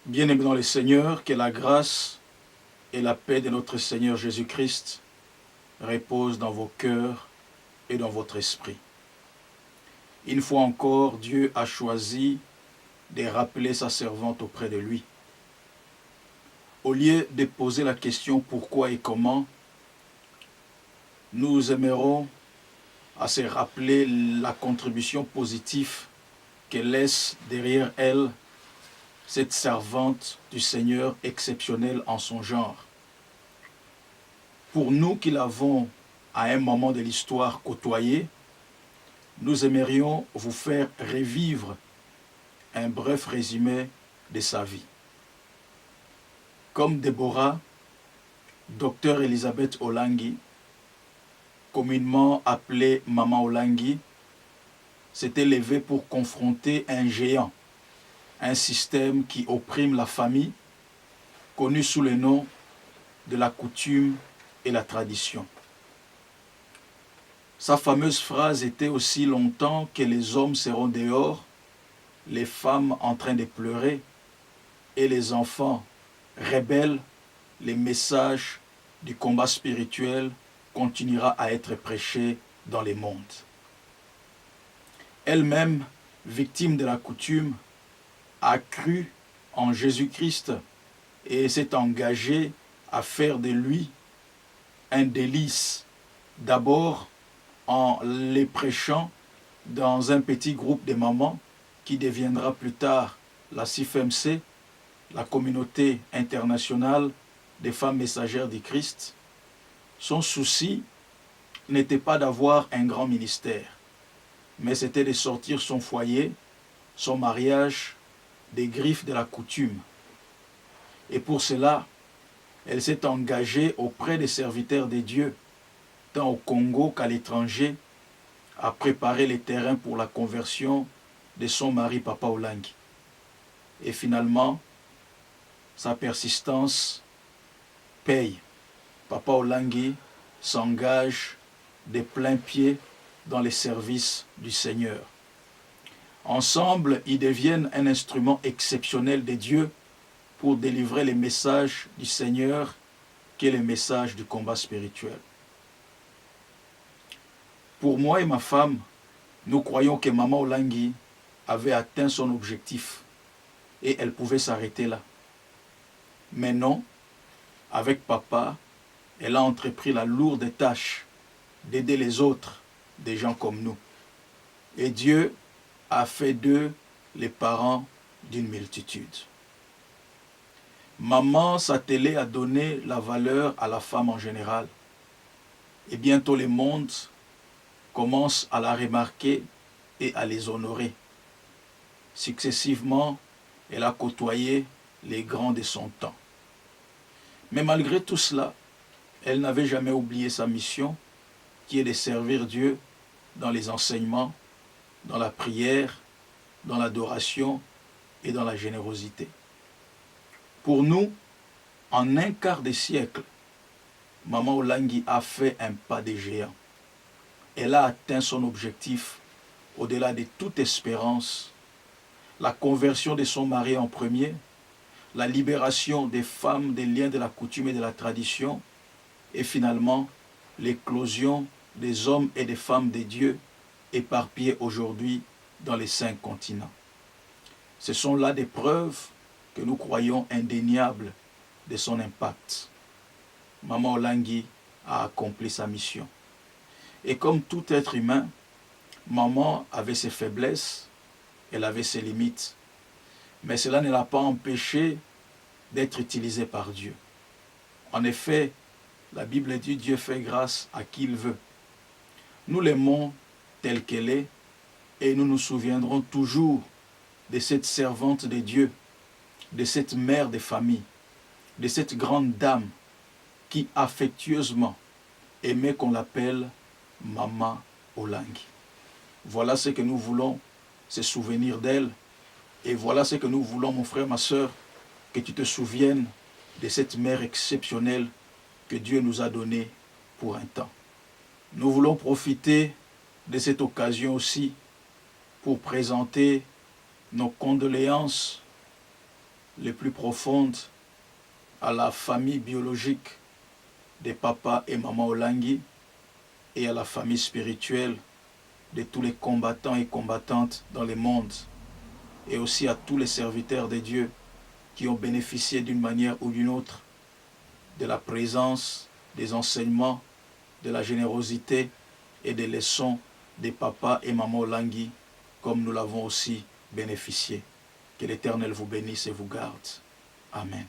Bien-aimés dans le Seigneur, que la grâce et la paix de notre Seigneur Jésus-Christ reposent dans vos cœurs et dans votre esprit. Une fois encore, Dieu a choisi de rappeler sa servante auprès de lui. Au lieu de poser la question pourquoi et comment, nous aimerons à se rappeler la contribution positive que laisse derrière elle cette servante du Seigneur exceptionnelle en son genre. Pour nous qui l'avons à un moment de l'histoire côtoyée, nous aimerions vous faire revivre un bref résumé de sa vie. Comme Déborah, Dr Elisabeth Olangi, communément appelée Maman Olangi, s'était levée pour confronter un géant, un système qui opprime la famille, connu sous le nom de la coutume et la tradition. Sa fameuse phrase était aussi longtemps que les hommes seront dehors, les femmes en train de pleurer et les enfants rebelles, les messages du combat spirituel continuera à être prêché dans les mondes. Elle-même, victime de la coutume, a cru en Jésus-Christ et s'est engagée à faire de lui un délice, d'abord en les prêchant dans un petit groupe de mamans qui deviendra plus tard la CIFMC, la communauté internationale des femmes messagères du Christ. Son souci n'était pas d'avoir un grand ministère, mais c'était de sortir son foyer, son mariage, des griffes de la coutume. Et pour cela, elle s'est engagée auprès des serviteurs de Dieu, tant au Congo qu'à l'étranger, à préparer les terrains pour la conversion de son mari Papa Olangi. Et finalement, sa persistance paye. Papa Olangi s'engage de plein pied dans les services du Seigneur. Ensemble, ils deviennent un instrument exceptionnel de Dieu pour délivrer les messages du Seigneur, qui est le message du combat spirituel. Pour moi et ma femme, nous croyons que Maman Olangi avait atteint son objectif et elle pouvait s'arrêter là. Mais non, avec papa, elle a entrepris la lourde tâche d'aider les autres, des gens comme nous. Et Dieu a fait d'eux les parents d'une multitude. Maman s'attelait à donner la valeur à la femme en général. Et bientôt le monde commence à la remarquer et à les honorer. Successivement, elle a côtoyé les grands de son temps. Mais malgré tout cela, elle n'avait jamais oublié sa mission, qui est de servir Dieu dans les enseignements, dans la prière, dans l'adoration et dans la générosité. Pour nous, en un quart de siècle, Maman Olangi a fait un pas de géant. Elle a atteint son objectif au-delà de toute espérance, la conversion de son mari en premier, la libération des femmes des liens de la coutume et de la tradition, et finalement l'éclosion des hommes et des femmes de Dieu éparpillés aujourd'hui dans les 5 continents. Ce sont là des preuves que nous croyons indéniables de son impact. Maman Olangi a accompli sa mission. Et comme tout être humain, maman avait ses faiblesses, elle avait ses limites. Mais cela ne l'a pas empêché d'être utilisée par Dieu. En effet, la Bible dit Dieu fait grâce à qui il veut. Nous l'aimons telle qu'elle est et nous nous souviendrons toujours de cette servante de Dieu, de cette mère de famille, de cette grande dame qui affectueusement aimait qu'on l'appelle Maman Olangi. Voilà ce que nous voulons, se souvenir d'elle. Et voilà ce que nous voulons, mon frère, ma soeur, que tu te souviennes de cette mère exceptionnelle que Dieu nous a donnée pour un temps. Nous voulons profiter de cette occasion aussi pour présenter nos condoléances les plus profondes à la famille biologique des papas et mamans Olangi et à la famille spirituelle de tous les combattants et combattantes dans le monde, et aussi à tous les serviteurs de Dieu qui ont bénéficié d'une manière ou d'une autre de la présence, des enseignements, de la générosité et des leçons des papas et mamans Olangi, comme nous l'avons aussi bénéficié. Que l'Éternel vous bénisse et vous garde. Amen.